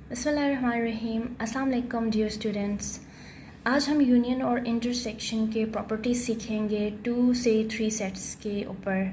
बिस्मिल्लाहिर्रहमानिर्रहीम। अस्सलाम वालेकुम डियर स्टूडेंट्स। आज हम यूनियन और इंटरसेक्शन के प्रॉपर्टीज़ सीखेंगे 2 से 3 सेट्स के ऊपर।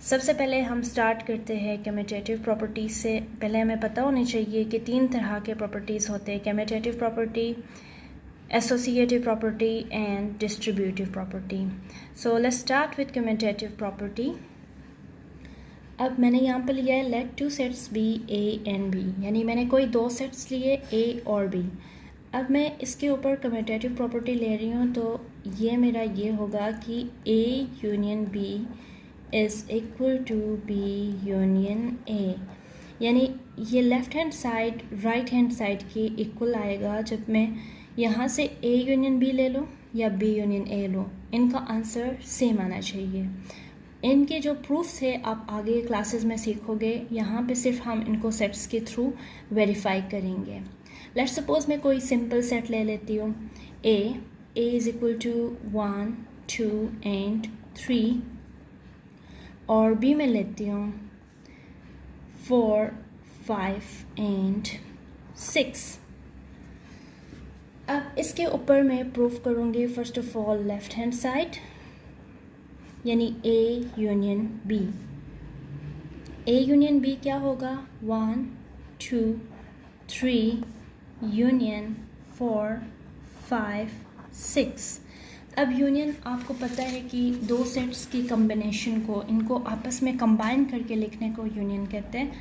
सबसे पहले हम स्टार्ट करते हैं कम्यूटेटिव प्रॉपर्टीज़ से। पहले हमें पता होनी चाहिए कि 3 तरह के प्रॉपर्टीज़ होते हैं: commutative property, associative property and distributive property. So let's start with commutative property. अब मैंने यहाँ पर लिया है let 2 sets B A and B, यानी मैंने कोई 2 सेट्स लिए ए और बी। अब मैं इसके ऊपर कम्यूटेटिव प्रॉपर्टी ले रही हूँ, तो ये मेरा ये होगा कि A union B is equal to B union A, यानी ये left hand side right hand side के इक्वल आएगा। जब मैं यहाँ से ए यूनियन बी ले लूँ या बी यूनियन ए लूँ, इनका आंसर सेम आना चाहिए। इनके जो प्रूफ्स है आप आगे क्लासेस में सीखोगे, यहाँ पे सिर्फ हम इनको सेट्स के थ्रू वेरीफाई करेंगे। लेट्स सपोज मैं कोई सिंपल सेट ले लेती हूँ A is equal to 1 2 and 3, और बी में लेती हूँ 4 5 एंड 6। अब इसके ऊपर मैं प्रूफ करूँगी first of all left hand side, यानी A union B. A union B क्या होगा? 1 2 3 यूनियन 4 5 6। अब यूनियन आपको पता है कि 2 सेट्स की कम्बिनेशन को, इनको आपस में कंबाइन करके लिखने को यूनियन कहते हैं।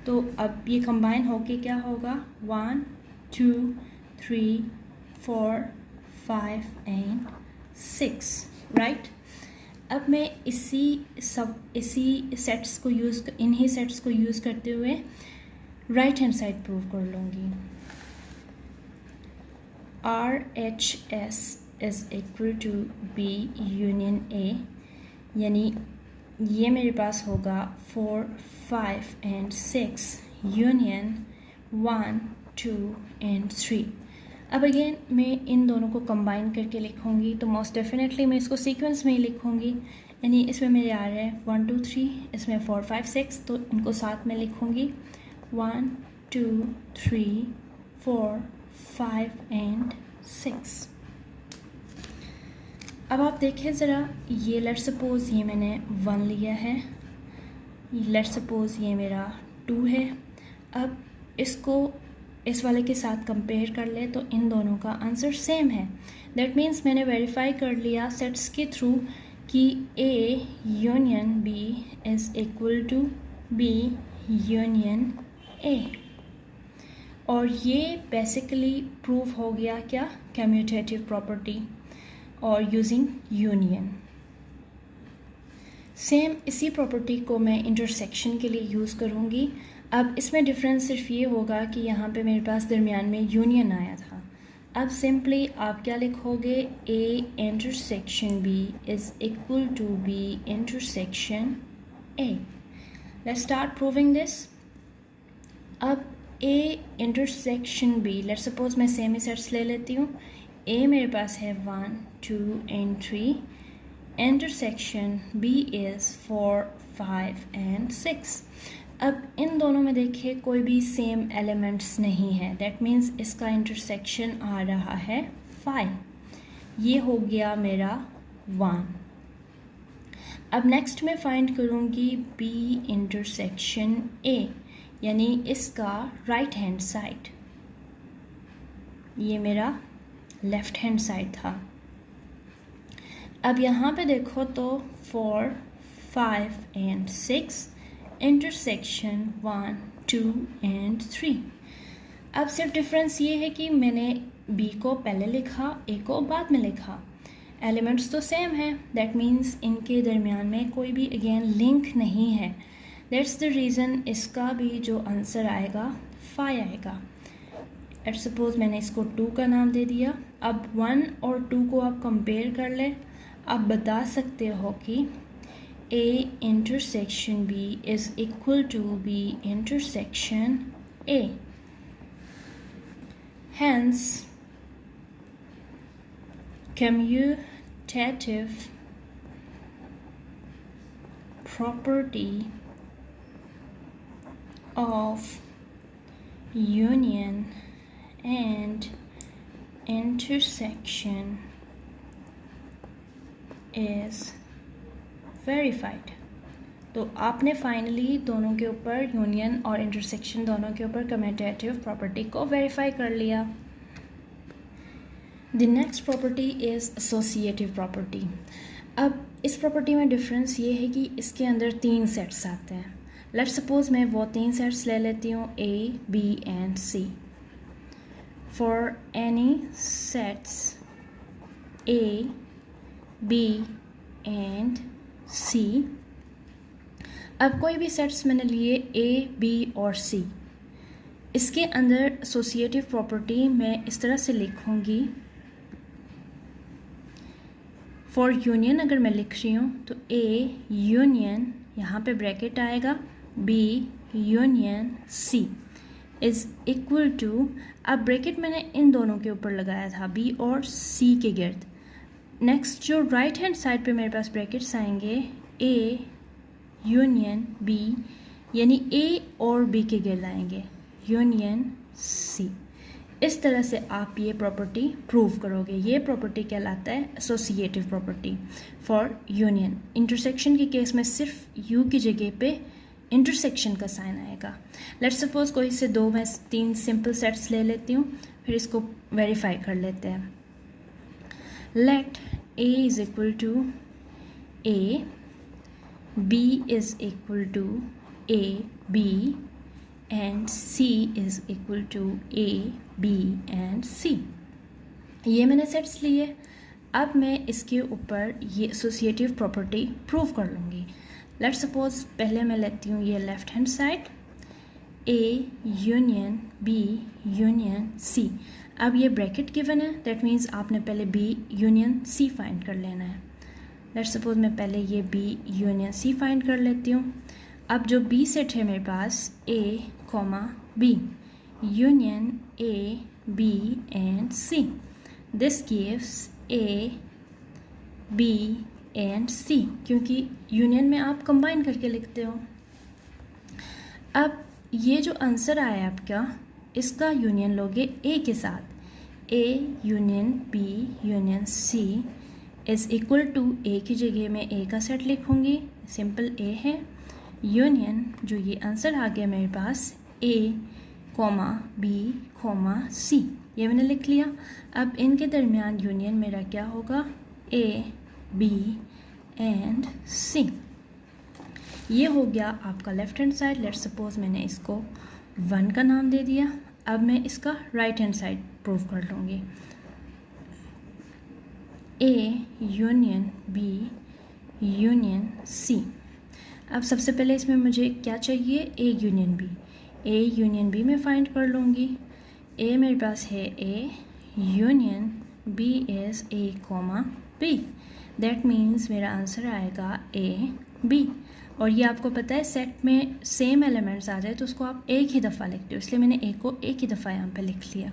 तो अब ये कंबाइन होके क्या होगा? 1 2 3 4 5 एंड 6, राइट। अब मैं इन्हीं सेट्स को यूज़ करते हुए राइट हैंड साइड प्रूव कर लूँगी। RHS is equal to B union A, यानी ये मेरे पास होगा 4 5 एंड 6 यूनियन 1 2 एंड 3। अब अगेन मैं इन दोनों को कंबाइन करके लिखूँगी, तो मोस्ट डेफिनेटली मैं इसको सीक्वेंस में ही लिखूँगी, यानी इसमें मेरे आ रहे हैं 1 2 3, इसमें 4 5 6, तो इनको साथ में लिखूँगी 1 2 3 4 5 एंड 6। अब आप देखें ज़रा, ये लेट सपोज़ ये मैंने 1 लिया है, लेट सपोज़ ये मेरा 2 है। अब इसको इस वाले के साथ कंपेयर कर ले तो इन दोनों का आंसर सेम है। दैट मीन्स मैंने वेरीफाई कर लिया सेट्स के थ्रू कि A union B is equal to B union A, और ये बेसिकली प्रूव हो गया क्या? कम्यूटेटिव प्रॉपर्टी और यूजिंग यूनियन। सेम इसी प्रॉपर्टी को मैं इंटरसेक्शन के लिए यूज़ करूँगी। अब इसमें डिफरेंस सिर्फ ये होगा कि यहाँ पे मेरे पास दरमियान में यूनियन आया था। अब सिंपली आप क्या लिखोगे? A intersection B is equal to B intersection A. Let's start proving this. अब A intersection B, let's suppose मैं सेमी सेट्स ले लेती हूँ। ए मेरे पास है 1 2 and 3, intersection B is 4 5 and 6। अब इन दोनों में देखिए कोई भी सेम एलिमेंट्स नहीं है, दैट मीन्स इसका इंटरसेक्शन आ रहा है 5। ये हो गया मेरा 1। अब नेक्स्ट मैं फाइंड करूँगी बी इंटरसेक्शन ए, यानी इसका राइट हैंड साइड। ये मेरा लेफ़्ट हैंड साइड था। अब यहाँ पे देखो तो 4 5 एंड 6 इंटरसेक्शन 1 2 एंड 3। अब सिर्फ डिफरेंस ये है कि मैंने बी को पहले लिखा, ए को बाद में लिखा। एलिमेंट्स तो सेम है, दैट मीन्स इनके दरमियान में कोई भी अगेन लिंक नहीं है। दैट्स द रीज़न इसका भी जो आंसर आएगा 5 आएगा। लेट सपोज मैंने इसको 2 का नाम दे दिया। अब 1 और 2 को आप कंपेयर कर लें, आप बता सकते हो कि A intersection B is equal to B intersection A. Hence, commutative property of union and intersection is verified। तो आपने फाइनली दोनों के ऊपर, यूनियन और इंटरसेक्शन दोनों के ऊपर कम्यूटेटिव प्रॉपर्टी को वेरीफाई कर लिया। The next property is associative property. अब इस प्रॉपर्टी में डिफरेंस ये है कि इसके अंदर 3 सेट्स आते हैं। लेट्स सपोज मैं वो 3 सेट्स ले लेती हूँ, A, B and C। For any sets A, B and C, अब कोई भी सेट्स मैंने लिए A, B और C, इसके अंदर एसोसिएटिव प्रॉपर्टी मैं इस तरह से लिखूँगी। फॉर यूनियन अगर मैं लिख रही हूँ तो A यूनियन, यहाँ पे ब्रैकेट आएगा, B union C is equal to, अब ब्रैकेट मैंने इन दोनों के ऊपर लगाया था, B और C के गिर्द। नेक्स्ट जो राइट हैंड साइड पे मेरे पास ब्रैकेट्स आएंगे, A यूनियन B, यानी A और B के गिर्द आएंगे, यूनियन C। इस तरह से आप ये प्रॉपर्टी प्रूव करोगे। ये प्रॉपर्टी कहलाता है associative property for union. Intersection के केस में सिर्फ U की जगह पे इंटरसेक्शन का साइन आएगा। लेट्स सपोज कोई से 2 मैं 3 सिंपल सेट्स ले लेती हूँ, फिर इसको वेरीफाई कर लेते हैं। Let A is equal to A, B is equal to A, B and C is equal to A, B and C। ये मैंने सेट्स लिए। अब मैं इसके ऊपर ये एसोसिएटिव प्रॉपर्टी प्रूव कर लूँगी। लेट्स सपोज पहले मैं लेती हूँ ये left hand side, A union B union C। अब ये ब्रैकेट गिवन है, दैट मीन्स आपने पहले B यूनियन C फाइंड कर लेना है। लेट्स सपोज मैं पहले ये B यूनियन C फाइंड कर लेती हूँ। अब जो B सेट है मेरे पास, A B union A B and C, this gives A B and C, क्योंकि यूनियन में आप कंबाइन करके लिखते हो। अब ये जो आंसर आया आपका, इसका यूनियन लोगे A के साथ, A union B union C is equal to, A की जगह मैं A का सेट लिखूँगी, सिंपल A है, यूनियन जो ये आंसर आ गया मेरे पास, A B C, ये मैंने लिख लिया। अब इनके दरमियान यूनियन मेरा क्या होगा, A B एंड C। ये हो गया आपका left hand side. Let's suppose मैंने इसको 1 का नाम दे दिया। अब मैं इसका राइट हैंड साइड प्रूव कर लूँगी, A union B union C। अब सबसे पहले इसमें मुझे क्या चाहिए, A union B। A union B मैं फाइंड कर लूँगी। A मेरे पास है A union B is A B, that means मेरा आंसर आएगा A B। और ये आपको पता है सेट में सेम एलिमेंट्स आ जाए तो उसको आप एक ही दफ़ा लिखते हो, इसलिए मैंने A को एक ही दफ़ा यहाँ पे लिख लिया।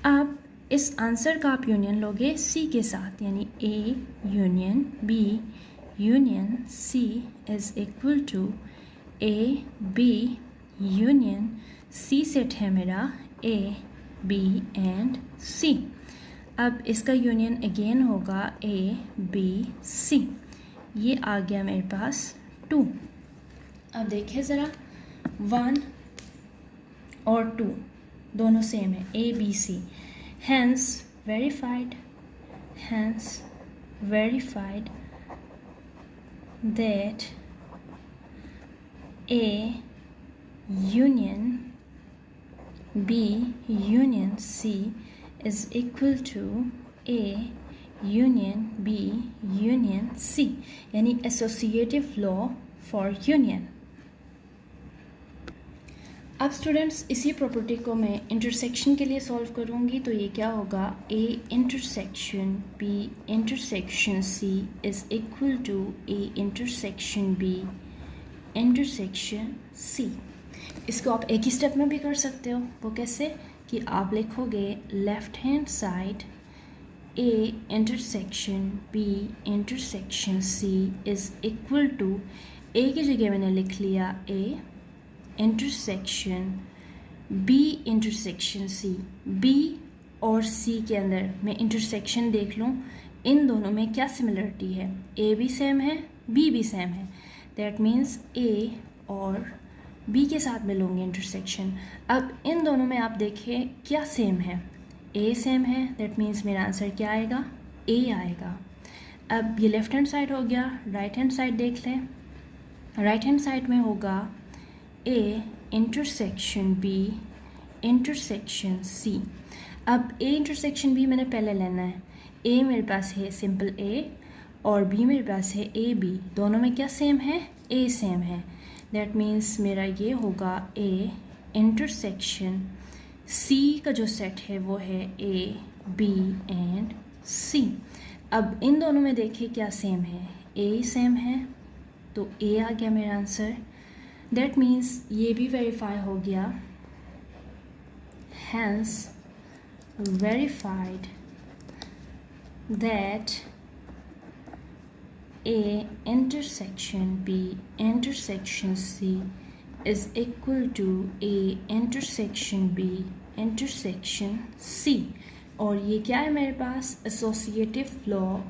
अब इस आंसर का आप यूनियन लोगे C के साथ, यानी A union B union C is equal to A B union C set है मेरा A B एंड C। अब इसका यूनियन अगेन होगा A B C। ये आ गया मेरे पास 2। अब देखिए ज़रा, 1 और 2 दोनों सेम है, A B C, hence verified that A union B union C is equal to A union B union C, यानी एसोसिएटिव लॉ फॉर यूनियन। अब स्टूडेंट्स इसी प्रॉपर्टी को मैं इंटरसेक्शन के लिए सॉल्व करूँगी। तो ये क्या होगा, A intersection B intersection C is equal to A intersection B intersection C। इसको आप एक ही स्टेप में भी कर सकते हो। वो कैसे कि आप लिखोगे left hand side A intersection B intersection C is equal to, A की जगह मैंने लिख लिया A intersection B intersection C. B और सी के अंदर मैं इंटरसेक्शन देख लूँ, इन दोनों में क्या सिमिलरिटी है। ए भी सेम है, बी भी सेम है, दैट मीन्स ए और बी के साथ मिलूँगी इंटरसेक्शन। अब इन दोनों में आप देखें क्या सेम है, ए सेम है, दैट मीन्स मेरा आंसर क्या आएगा, ए आएगा। अब ये लेफ्ट हैंड साइड हो गया, राइट हैंड साइड देख लें। राइट हैंड साइड में होगा A intersection B intersection C. अब ए इंटरसेक्शन बी मैंने पहले लेना है। ए मेरे पास है सिंपल ए और बी मेरे पास है ए बी, दोनों में क्या सेम है, ए सेम है, दैट मीन्स मेरा ये होगा ए इंटरसेक्शन सी का जो सेट है वो है ए बी एंड सी। अब इन दोनों में देखिए क्या सेम है, ए सेम है, तो ए आ गया मेरा आंसर। दैट मीन्स ये भी वेरीफाई हो गया, hence verified that A intersection B intersection C is equal to A intersection B intersection C। और ये क्या है मेरे पास, associative law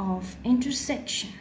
of intersection।